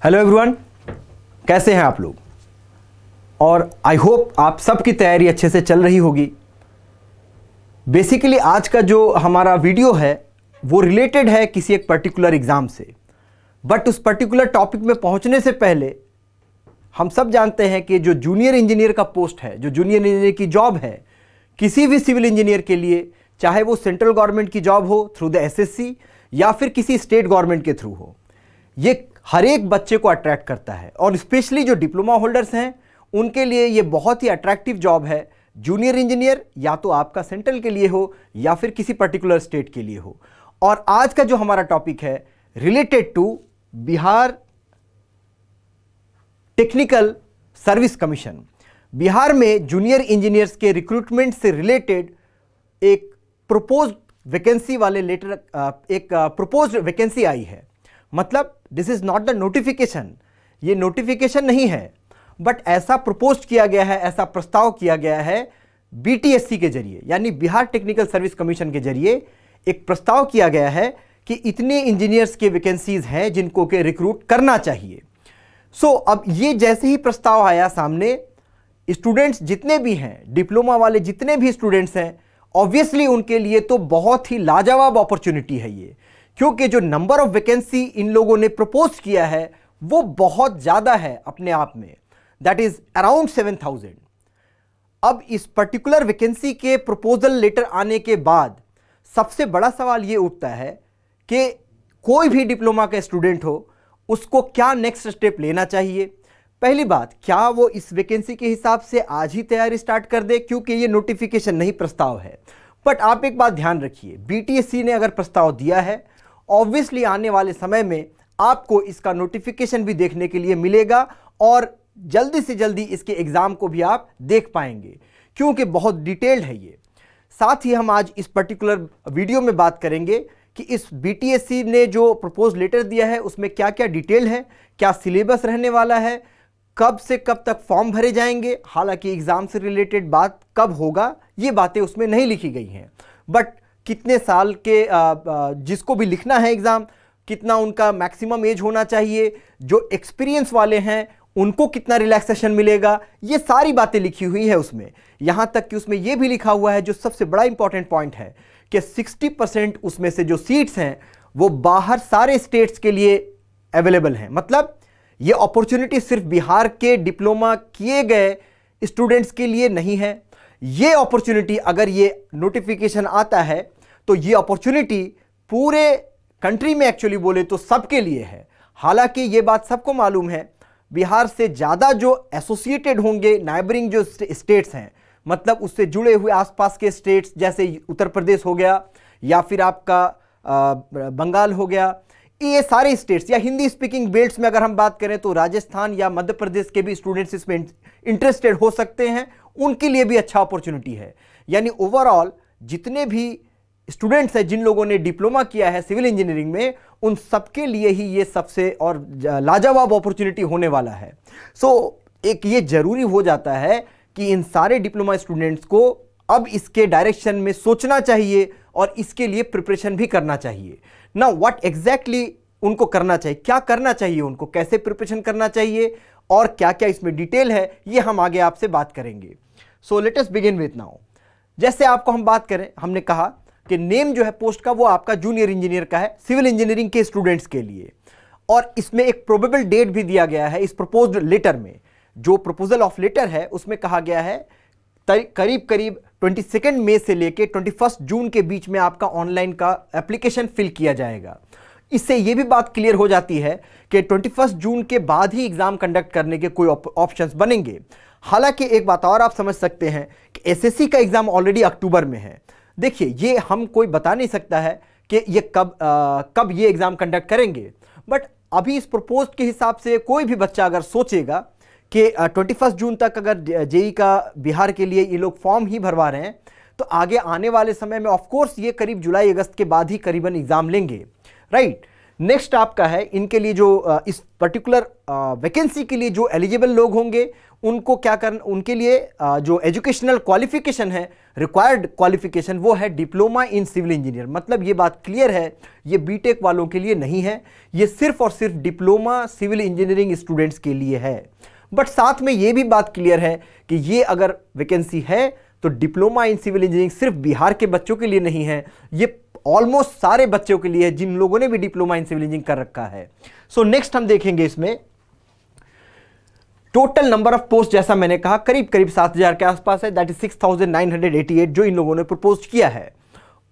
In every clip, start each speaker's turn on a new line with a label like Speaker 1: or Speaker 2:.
Speaker 1: Hello everyone, कैसे हैं आप लोग। और आई होप आप सबकी तैयारी अच्छे से चल रही होगी। बेसिकली आज का जो हमारा वीडियो है वो रिलेटेड है किसी एक पर्टिकुलर एग्ज़ाम से, बट उस पर्टिकुलर टॉपिक में पहुंचने से पहले हम सब जानते हैं कि जो जूनियर इंजीनियर का पोस्ट है, जो जूनियर इंजीनियर की जॉब है किसी भी सिविल इंजीनियर के लिए, चाहे वो सेंट्रल गवर्नमेंट की जॉब हो थ्रू द एसएससी या फिर किसी स्टेट गवर्नमेंट के थ्रू हो, ये हर एक बच्चे को अट्रैक्ट करता है। और स्पेशली जो डिप्लोमा होल्डर्स हैं उनके लिए ये बहुत ही अट्रैक्टिव जॉब है। जूनियर इंजीनियर या तो आपका सेंट्रल के लिए हो या फिर किसी पर्टिकुलर स्टेट के लिए हो। और आज का जो हमारा टॉपिक है related to Bihar technical service commission. Bihar में जूनियर इंजीनियर्स के रिक्रूटमेंट से रिलेटेड एक प्रपोज्ड वैकेंसी वाले लेटर, एक प्रपोज्ड वैकेंसी आई है। मतलब this is not the notification, ये नोटिफिकेशन नहीं है, बट ऐसा प्रपोज किया गया है, ऐसा प्रस्ताव किया गया है बीटीएससी के जरिए, यानी बिहार टेक्निकल सर्विस कमीशन के जरिए एक प्रस्ताव किया गया है कि इतने इंजीनियर्स के वैकेंसीज हैं जिनको के रिक्रूट करना चाहिए। अब ये जैसे ही प्रस्ताव आया सामने, स्टूडेंट्स जितने भी हैं, डिप्लोमा वाले जितने भी स्टूडेंट्स हैं, ऑब्वियसली उनके लिए तो बहुत ही लाजवाब अपॉर्चुनिटी है ये, क्योंकि जो नंबर ऑफ वैकेंसी इन लोगों ने प्रपोज किया है वो बहुत ज़्यादा है अपने आप में, दैट इज अराउंड 7,000। अब इस पर्टिकुलर वैकेंसी के प्रपोजल लेटर आने के बाद सबसे बड़ा सवाल ये उठता है कि कोई भी डिप्लोमा का स्टूडेंट हो उसको क्या नेक्स्ट स्टेप लेना चाहिए। पहली बात, क्या वो इस वैकेंसी के हिसाब से आज ही तैयारी स्टार्ट कर दे, क्योंकि ये नोटिफिकेशन नहीं, प्रस्ताव है। बट आप एक बात ध्यान रखिए, बीटीएससी ने अगर प्रस्ताव दिया है, ऑब्वियसली आने वाले समय में आपको इसका नोटिफिकेशन भी देखने के लिए मिलेगा और जल्दी से जल्दी इसके एग्ज़ाम को भी आप देख पाएंगे, क्योंकि बहुत डिटेल्ड है ये। साथ ही हम आज इस पर्टिकुलर वीडियो में बात करेंगे कि इस बीटीएससी ने जो प्रपोज लेटर दिया है उसमें क्या क्या डिटेल है, क्या सिलेबस रहने वाला है, कब से कब तक फॉर्म भरे जाएंगे। हालांकि एग्ज़ाम से रिलेटेड बात कब होगा ये बातें उसमें नहीं लिखी गई हैं, बट कितने साल के जिसको भी लिखना है एग्ज़ाम, कितना उनका मैक्सिमम एज होना चाहिए, जो एक्सपीरियंस वाले हैं उनको कितना रिलैक्सेशन मिलेगा, ये सारी बातें लिखी हुई है उसमें। यहाँ तक कि उसमें यह भी लिखा हुआ है, जो सबसे बड़ा इंपॉर्टेंट पॉइंट है, कि 60% उसमें से जो सीट्स हैं वो बाहर सारे स्टेट्स के लिए अवेलेबल हैं। मतलब ये अपॉर्चुनिटी सिर्फ बिहार के डिप्लोमा किए गए स्टूडेंट्स के लिए नहीं है। ये अपॉर्चुनिटी, अगर ये नोटिफिकेशन आता है तो ये अपॉर्चुनिटी पूरे कंट्री में एक्चुअली बोले तो सबके लिए है। हालांकि ये बात सबको मालूम है, बिहार से ज़्यादा जो एसोसिएटेड होंगे नाइबरिंग जो स्टेट्स हैं, मतलब उससे जुड़े हुए आसपास के स्टेट्स, जैसे उत्तर प्रदेश हो गया या फिर आपका बंगाल हो गया, ये सारे स्टेट्स, या हिंदी स्पीकिंग बेल्ट्स में अगर हम बात करें तो राजस्थान या मध्य प्रदेश के भी स्टूडेंट्स इसमें इंटरेस्टेड हो सकते हैं, उनके लिए भी अच्छा अपॉर्चुनिटी है। यानी ओवरऑल जितने भी स्टूडेंट्स हैं, जिन लोगों ने डिप्लोमा किया है सिविल इंजीनियरिंग में, उन सबके लिए ही ये सबसे और लाजवाब अपॉर्चुनिटी होने वाला है। एक ये जरूरी हो जाता है कि इन सारे डिप्लोमा स्टूडेंट्स को अब इसके डायरेक्शन में सोचना चाहिए और इसके लिए प्रिपरेशन भी करना चाहिए। ना व्हाट एग्जैक्टली उनको करना चाहिए, क्या करना चाहिए उनको, कैसे प्रिपरेशन करना चाहिए और क्या क्या इसमें डिटेल है, ये हम आगे आपसे बात करेंगे। Let us begin with now. जैसे आपको हम बात करें, हमने कहा कि नेम जो है पोस्ट का वो आपका जूनियर इंजीनियर का है सिविल इंजीनियरिंग के स्टूडेंट्स के लिए, और इसमें एक प्रोबेबल डेट भी दिया गया है इस प्रपोज्ड लेटर में। जो प्रपोजल ऑफ लेटर है उसमें कहा गया है करीब करीब 22 मई से लेके 21 जून के बीच में आपका ऑनलाइन का एप्लीकेशन फिल किया जाएगा। इससे ये भी बात क्लियर हो जाती है कि 21 जून के बाद ही एग्जाम कंडक्ट करने के कोई ऑप्शंस बनेंगे। हालांकि एक बात और आप समझ सकते हैं कि एसएससी का एग्जाम ऑलरेडी अक्टूबर में है। देखिए, ये हम कोई बता नहीं सकता है कि ये कब ये एग्जाम कंडक्ट करेंगे, बट अभी इस प्रपोज के हिसाब से कोई भी बच्चा अगर सोचेगा कि 21 जून तक अगर जेई का बिहार के लिए ये लोग फॉर्म ही भरवा रहे हैं, तो आगे आने वाले समय में ऑफकोर्स ये करीब जुलाई अगस्त के बाद ही करीबन एग्जाम लेंगे, राइट। नेक्स्ट आपका है, इनके लिए जो इस पर्टिकुलर वैकेंसी के लिए जो एलिजिबल लोग होंगे उनको क्या करना, उनके लिए जो एजुकेशनल क्वालिफिकेशन है, रिक्वायर्ड क्वालिफिकेशन, वो है डिप्लोमा इन सिविल इंजीनियर। मतलब ये बात क्लियर है, ये बीटेक वालों के लिए नहीं है, ये सिर्फ और सिर्फ डिप्लोमा सिविल इंजीनियरिंग स्टूडेंट्स के लिए है। बट साथ में ये भी बात क्लियर है कि ये अगर वैकेंसी है तो डिप्लोमा इन सिविल इंजीनियरिंग सिर्फ बिहार के बच्चों के लिए नहीं है, ये ऑलमोस्ट सारे बच्चों के लिए है जिन लोगों ने भी डिप्लोमा इन सिविल इंजीनियरिंग कर रखा है। सो नेक्स्ट हम देखेंगे इसमें टोटल नंबर ऑफ पोस्ट, जैसा मैंने कहा करीब करीब 7,000 के आसपास है, दैट इज 6,988 जो इन लोगों ने प्रपोज किया है।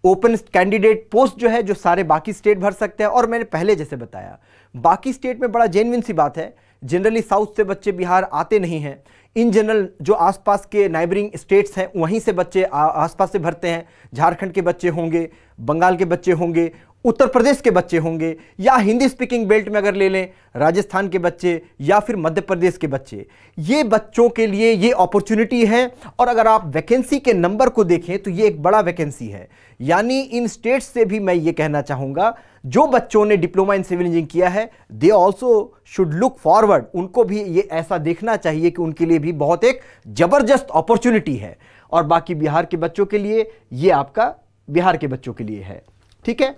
Speaker 1: ओपन कैंडिडेट पोस्ट जो है, जो सारे बाकी स्टेट भर सकते हैं, और मैंने पहले जैसे बताया बाकी स्टेट में बड़ा जेन्युइन सी बात है, जनरली साउथ से बच्चे बिहार आते नहीं हैं। इन जनरल जो आसपास के नाइबरिंग स्टेट्स हैं वहीं से बच्चे आसपास से भरते हैं। झारखंड के बच्चे होंगे, बंगाल के बच्चे होंगे, उत्तर प्रदेश के बच्चे होंगे, या हिंदी स्पीकिंग बेल्ट में अगर ले लें राजस्थान के बच्चे या फिर मध्य प्रदेश के बच्चे, ये बच्चों के लिए ये अपॉर्चुनिटी है। और अगर आप वैकेंसी के नंबर को देखें तो ये एक बड़ा वैकेंसी है, यानी इन स्टेट्स से भी मैं ये कहना चाहूँगा जो बच्चों ने डिप्लोमा इन सिविल इंजीनियरिंग किया है, they also should look forward, उनको भी ये ऐसा देखना चाहिए कि उनके लिए भी बहुत एक ज़बरदस्त अपॉर्चुनिटी है। और बाकी बिहार के बच्चों के लिए ये आपका बिहार के बच्चों के लिए है, ठीक है,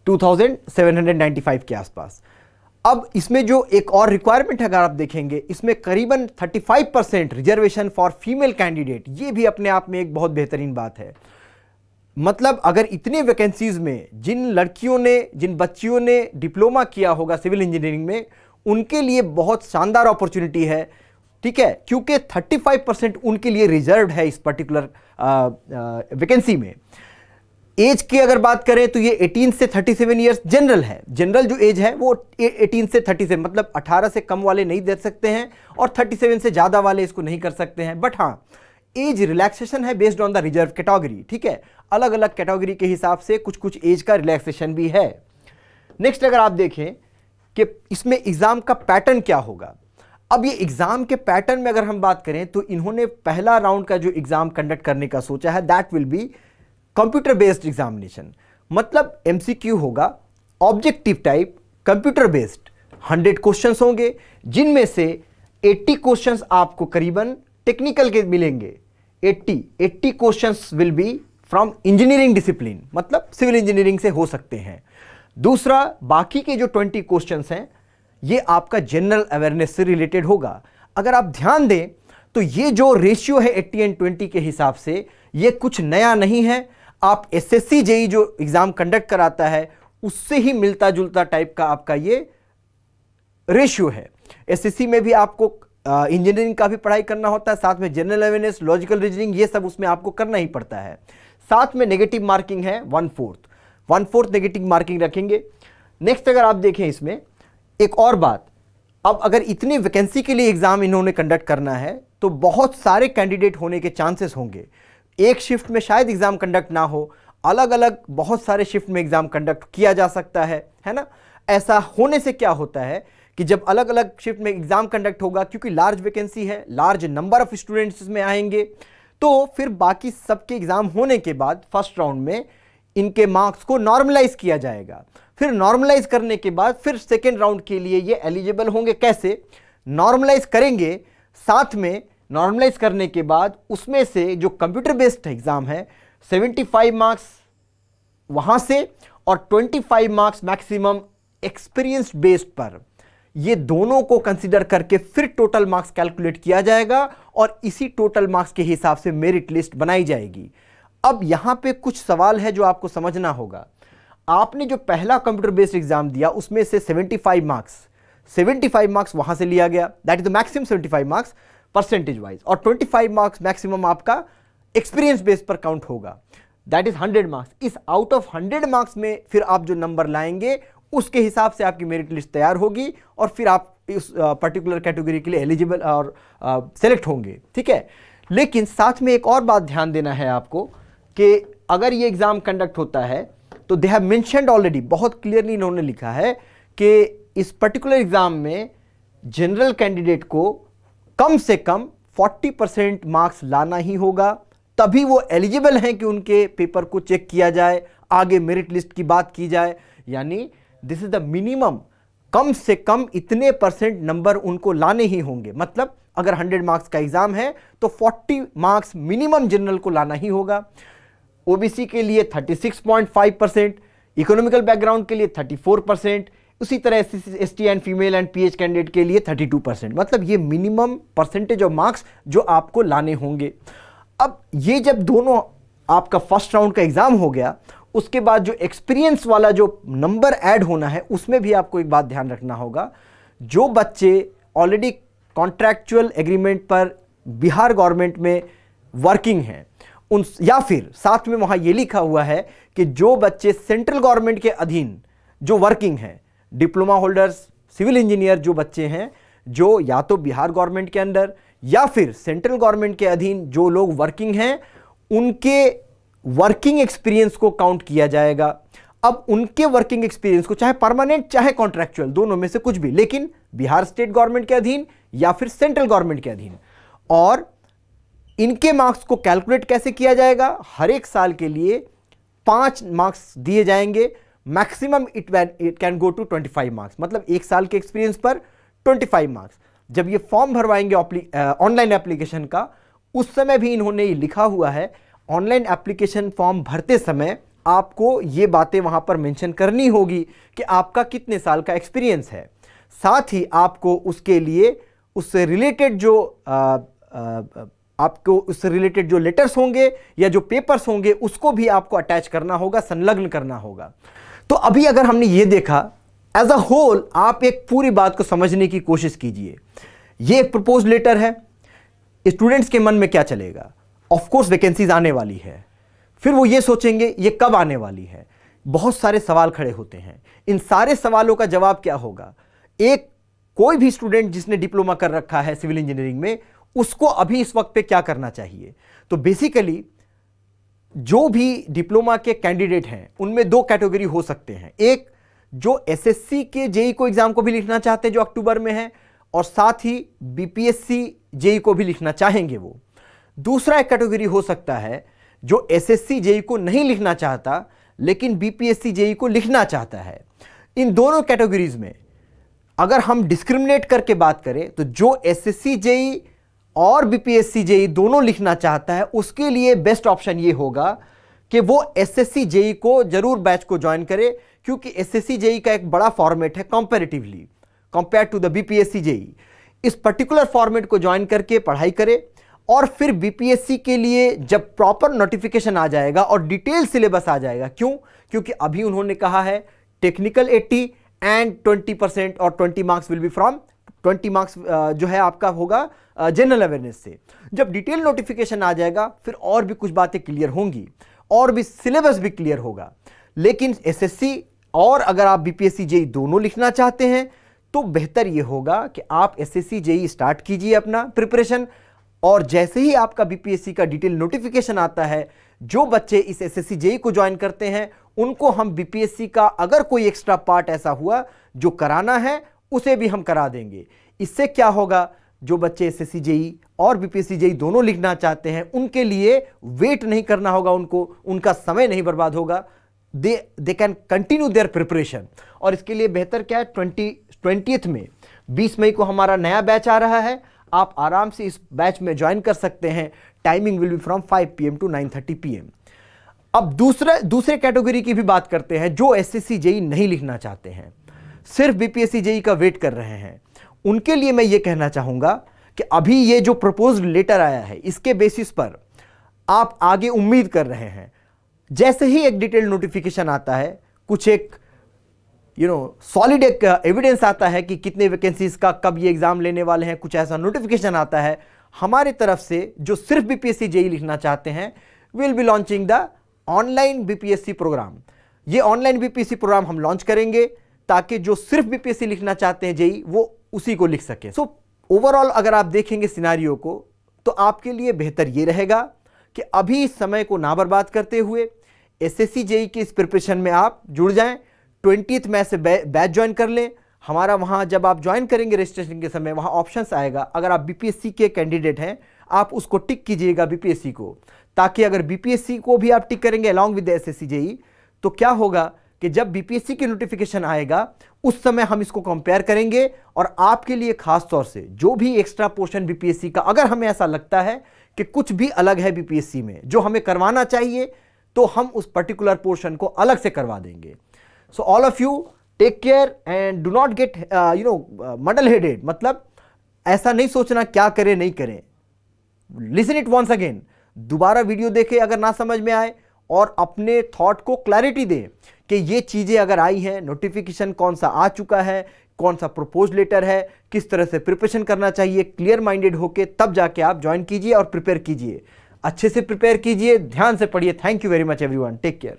Speaker 1: 2795 के आसपास। अब इसमें जो एक और रिक्वायरमेंट है अगर आप देखेंगे, इसमें करीबन 35% रिजर्वेशन फॉर फीमेल कैंडिडेट, ये भी अपने आप में एक बहुत बेहतरीन बात है। मतलब अगर इतने वैकेंसीज में जिन लड़कियों ने, जिन बच्चियों ने डिप्लोमा किया होगा सिविल इंजीनियरिंग में, उनके लिए बहुत शानदार अपॉर्चुनिटी है, ठीक है, क्योंकि 35% उनके लिए रिजर्व्ड है इस पर्टिकुलर वैकेंसी में। एज की अगर बात करें तो ये 18 से 37 ईयर्स जनरल है। जनरल जो एज है वो 18 से 37, मतलब 18 से कम वाले नहीं दे सकते हैं और 37 से ज़्यादा वाले इसको नहीं कर सकते हैं। बट हाँ, एज रिलैक्सेशन है based on the reserve category, ठीक है, अलग अलग कैटेगरी के हिसाब से कुछ कुछ एज का रिलैक्सेशन भी है। नेक्स्ट अगर आप देखें कि इसमें एग्ज़ाम का पैटर्न क्या होगा। अब ये एग्ज़ाम के पैटर्न में अगर हम बात करें तो इन्होंने पहला राउंड का जो एग्ज़ाम कंडक्ट करने का सोचा है, that will be computer based examination. मतलब एमसीक्यू होगा, objective type, computer based, 100 questions होंगे, जिनमें से 80 क्वेश्चंस आपको करीबन टेक्निकल के मिलेंगे। 80 questions will be from engineering discipline, मतलब सिविल इंजीनियरिंग से हो सकते हैं। दूसरा, बाकी के जो 20 क्वेश्चंस हैं ये आपका जनरल अवेयरनेस से रिलेटेड होगा। अगर आप ध्यान दें तो ये जो रेशियो है 80 एंड 20 के हिसाब से, ये कुछ नया नहीं है। आप एसएससी जेई जो एग्जाम कंडक्ट कराता है उससे ही मिलता जुलता टाइप का आपका ये रेशियो है। एसएससी में भी आपको इंजीनियरिंग का भी पढ़ाई करना होता है, साथ में जनरल अवेयरनेस, लॉजिकल रीजनिंग, ये सब उसमें आपको करना ही पड़ता है। साथ में नेगेटिव मार्किंग है 1/4 नेगेटिव मार्किंग रखेंगे। नेक्स्ट अगर आप देखें इसमें एक और बात, अब अगर इतनी वैकेंसी के लिए एग्जाम इन्होंने कंडक्ट करना है तो बहुत सारे कैंडिडेट होने के चांसेस होंगे। एक शिफ्ट में शायद एग्जाम कंडक्ट ना हो, अलग अलग बहुत सारे शिफ्ट में एग्जाम कंडक्ट किया जा सकता है ना। ऐसा होने से क्या होता है कि जब अलग अलग शिफ्ट में एग्जाम कंडक्ट होगा, क्योंकि लार्ज वैकेंसी है, लार्ज नंबर ऑफ स्टूडेंट्स इसमें आएंगे, तो फिर बाकी सबके एग्जाम होने के बाद फर्स्ट राउंड में इनके मार्क्स को नॉर्मलाइज किया जाएगा। फिर नॉर्मलाइज करने के बाद फिर सेकेंड राउंड के लिए ये एलिजिबल होंगे। कैसे नॉर्मलाइज करेंगे? साथ में नॉर्मलाइज करने के बाद उसमें से जो कंप्यूटर बेस्ड एग्जाम है 75 मार्क्स वहां से और 25 मार्क्स मैक्सिमम एक्सपीरियंस बेस्ड पर, ये दोनों को कंसीडर करके फिर टोटल मार्क्स कैलकुलेट किया जाएगा और इसी टोटल मार्क्स के हिसाब से मेरिट लिस्ट बनाई जाएगी। अब यहां पे कुछ सवाल है जो आपको समझना होगा। आपने जो पहला कंप्यूटर बेस्ड एग्जाम दिया उसमें से 75 मार्क्स वहां से लिया गया, that is the maximum 75 marks percentage wise, और 25 मार्क्स मैक्सिमम आपका एक्सपीरियंस बेस पर काउंट होगा, दैट इज 100 मार्क्स। इस आउट ऑफ 100 मार्क्स में फिर आप जो नंबर लाएंगे उसके हिसाब से आपकी मेरिट लिस्ट तैयार होगी और फिर आप इस पर्टिकुलर कैटेगरी के लिए एलिजिबल और सेलेक्ट होंगे, ठीक है। लेकिन साथ में एक और बात ध्यान देना है आपको कि अगर ये एग्जाम कंडक्ट होता है तो दे हैव मेंशन्ड ऑलरेडी, बहुत क्लियरली इन्होंने लिखा है कि इस पर्टिकुलर एग्जाम में जनरल कैंडिडेट को कम से कम 40% मार्क्स लाना ही होगा, तभी वो एलिजिबल हैं कि उनके पेपर को चेक किया जाए, आगे मेरिट लिस्ट की बात की जाए। यानी दिस इज द मिनिमम कम से कम इतने परसेंट नंबर उनको लाने ही होंगे। मतलब अगर 100 मार्क्स का एग्जाम है तो 40 मार्क्स मिनिमम जनरल को लाना ही होगा। ओबीसी के लिए 36.5%, इकोनॉमिकल बैकग्राउंड के लिए 34%, उसी तरह ST and female and pH candidate के लिए 32%। मतलब ये मिनिमम परसेंटेज ऑफ मार्क्स जो आपको लाने होंगे। अब ये जब दोनों आपका फर्स्ट राउंड का एग्जाम हो गया, उसके बाद जो एक्सपीरियंस वाला जो नंबर ऐड होना है उसमें भी आपको एक बात ध्यान रखना होगा। जो बच्चे ऑलरेडी कॉन्ट्रैक्चुअल एग्रीमेंट पर बिहार गवर्नमेंट में वर्किंग हैं उन, या फिर साथ में वहां ये लिखा हुआ है कि जो बच्चे सेंट्रल गवर्नमेंट के अधीन जो वर्किंग हैं, डिप्लोमा होल्डर्स, सिविल इंजीनियर जो बच्चे हैं जो या तो बिहार गवर्नमेंट के अंडर या फिर सेंट्रल गवर्नमेंट के अधीन जो लोग वर्किंग हैं, उनके वर्किंग एक्सपीरियंस को काउंट किया जाएगा। अब उनके वर्किंग एक्सपीरियंस को चाहे परमानेंट चाहे कॉन्ट्रैक्चुअल, दोनों में से कुछ भी, लेकिन बिहार स्टेट गवर्नमेंट के अधीन या फिर सेंट्रल गवर्नमेंट के अधीन। और इनके मार्क्स को कैलकुलेट कैसे किया जाएगा? हर एक साल के लिए 5 मार्क्स दिए जाएंगे। Maximum it can go to 25 marks, मतलब एक साल के एक्सपीरियंस पर 25 मार्क्स। जब ये फॉर्म भरवाएंगे ऑनलाइन एप्लीकेशन का, उस समय भी इन्होंने ये लिखा हुआ है, ऑनलाइन एप्लीकेशन फॉर्म भरते समय आपको ये बातें वहां पर मेंशन करनी होगी कि आपका कितने साल का एक्सपीरियंस है। साथ ही आपको उसके लिए उससे रिलेटेड जो लेटर्स होंगे या जो पेपर्स होंगे उसको भी आपको अटैच करना होगा, संलग्न करना होगा। तो अभी अगर हमने ये देखा एज अ होल, आप एक पूरी बात को समझने की कोशिश कीजिए। ये एक प्रपोज लेटर है, स्टूडेंट्स के मन में क्या चलेगा? ऑफ कोर्स वैकेंसीज आने वाली है, फिर वो ये सोचेंगे ये कब आने वाली है। बहुत सारे सवाल खड़े होते हैं। इन सारे सवालों का जवाब क्या होगा? कोई भी स्टूडेंट जिसने डिप्लोमा कर रखा है सिविल इंजीनियरिंग में, उसको अभी इस वक्त पे क्या करना चाहिए? तो बेसिकली जो भी डिप्लोमा के कैंडिडेट हैं उनमें 2 कैटेगरी हो सकते हैं। एक जो एसएससी के जेई को एग्जाम को भी लिखना चाहते हैं जो अक्टूबर में है, और साथ ही बीपीएससी जेई को भी लिखना चाहेंगे वो। दूसरा एक कैटेगरी हो सकता है जो एसएससी जेई को नहीं लिखना चाहता लेकिन बीपीएससी जेई को लिखना चाहता है। इन दोनों कैटेगरीज में अगर हम डिस्क्रिमिनेट करके बात करें तो जो एसएससी जेई और बीपीएससी जेई दोनों लिखना चाहता है, उसके लिए बेस्ट ऑप्शन ये होगा कि वो एसएससी जेई को जरूर बैच को ज्वाइन करे, क्योंकि एसएससी जेई का एक बड़ा फॉर्मेट है comparatively compare to the BPSC JE. इस पर्टिकुलर फॉर्मेट को ज्वाइन करके पढ़ाई करे, और फिर बीपीएससी के लिए जब प्रॉपर नोटिफिकेशन आ जाएगा और डिटेल सिलेबस आ जाएगा। क्यों? क्योंकि अभी उन्होंने कहा है टेक्निकल 80 एंड 20% और 20 marks will be from 20 marks जो है आपका होगा जनरल अवेयरनेस से। जब डिटेल नोटिफिकेशन आ जाएगा फिर और भी कुछ बातें क्लियर होंगी और भी सिलेबस भी क्लियर होगा। लेकिन एसएससी और अगर आप बीपीएससी जेई दोनों लिखना चाहते हैं तो बेहतर यह होगा कि आप एसएससी जेई स्टार्ट कीजिए अपना प्रिपरेशन, और जैसे ही आपका बीपीएससी का डिटेल नोटिफिकेशन आता है, जो बच्चे इस एसएससी जेई को ज्वाइन करते हैं उनको हम बीपीएससी का अगर कोई एक्स्ट्रा पार्ट ऐसा हुआ जो कराना है उसे भी हम करा देंगे। इससे क्या होगा? जो बच्चे एसएससी जेई और बीपीएससी जेई दोनों लिखना चाहते हैं उनके लिए वेट नहीं करना होगा, उनका समय नहीं बर्बाद होगा। They can continue there preparation. और इसके लिए बेहतर क्या है, 20th में 20 मई को हमारा नया बैच आ रहा है, आप आराम से इस बैच में ज्वाइन कर सकते हैं। Timing will be from 5 PM to 9:30 PM। अब दूसरे कैटेगरी की भी बात करते हैं जो एसएससी जेई नहीं लिखना चाहते हैं, सिर्फ बीपीएससी जेई का वेट कर रहे हैं। उनके लिए मैं ये कहना चाहूंगा कि अभी ये जो प्रपोज्ड लेटर आया है इसके बेसिस पर आप आगे उम्मीद कर रहे हैं। जैसे ही एक डिटेल नोटिफिकेशन आता है, कुछ एक सॉलिड एक एविडेंस आता है कि कितने वैकेंसीज का कब ये एग्जाम लेने वाले हैं, कुछ ऐसा नोटिफिकेशन आता है हमारे तरफ से, जो सिर्फ बीपीएससी जेई लिखना चाहते हैं, will be launching the online BPSC programme. ये ऑनलाइन बीपीएससी प्रोग्राम हम लॉन्च करेंगे ताकि जो सिर्फ बीपीएससी लिखना चाहते हैं जेई वो उसी को लिख सके। सो ओवरऑल अगर आप देखेंगे सिनारियो को तो आपके लिए बेहतर ये रहेगा कि अभी इस समय को ना बर्बाद करते हुए एसएससी जेई की इस प्रिपरेशन में आप जुड़ जाएं। 20th में से बैच ज्वाइन कर लें। हमारा वहाँ जब आप ज्वाइन करेंगे रजिस्ट्रेशन के समय वहाँ ऑप्शंस आएगा, अगर आप बीपीएससी के कैंडिडेट हैं आप उसको टिक कीजिएगा बीपीएससी को, ताकि अगर बीपीएससी को भी आप टिक करेंगे अलॉन्ग विद एसएससी जेई तो क्या होगा कि कि जब बीपीएससी की नोटिफिकेशन आएगा उस समय हम इसको कंपेयर करेंगे और आपके लिए खास तौर से जो भी एक्स्ट्रा पोर्शन बीपीएससी का अगर हमें ऐसा लगता है कि कुछ भी अलग है बीपीएससी में जो हमें करवाना चाहिए तो हम उस पर्टिकुलर पोर्शन को अलग से करवा देंगे। So all of you take care and do not get muddle headed, मतलब ऐसा नहीं सोचना क्या करें नहीं करें। लिसन इट वंस अगेन, दोबारा वीडियो देखें अगर ना समझ में आए और अपने थॉट को क्लैरिटी दें कि ये चीजें अगर आई हैं, नोटिफिकेशन कौन सा आ चुका है, कौन सा प्रपोज लेटर है, किस तरह से प्रिपरेशन करना चाहिए, क्लियर माइंडेड होके तब जाके आप ज्वाइन कीजिए और प्रिपेयर कीजिए। अच्छे से प्रिपेयर कीजिए, ध्यान से पढ़िए। Thank you very much everyone, take care.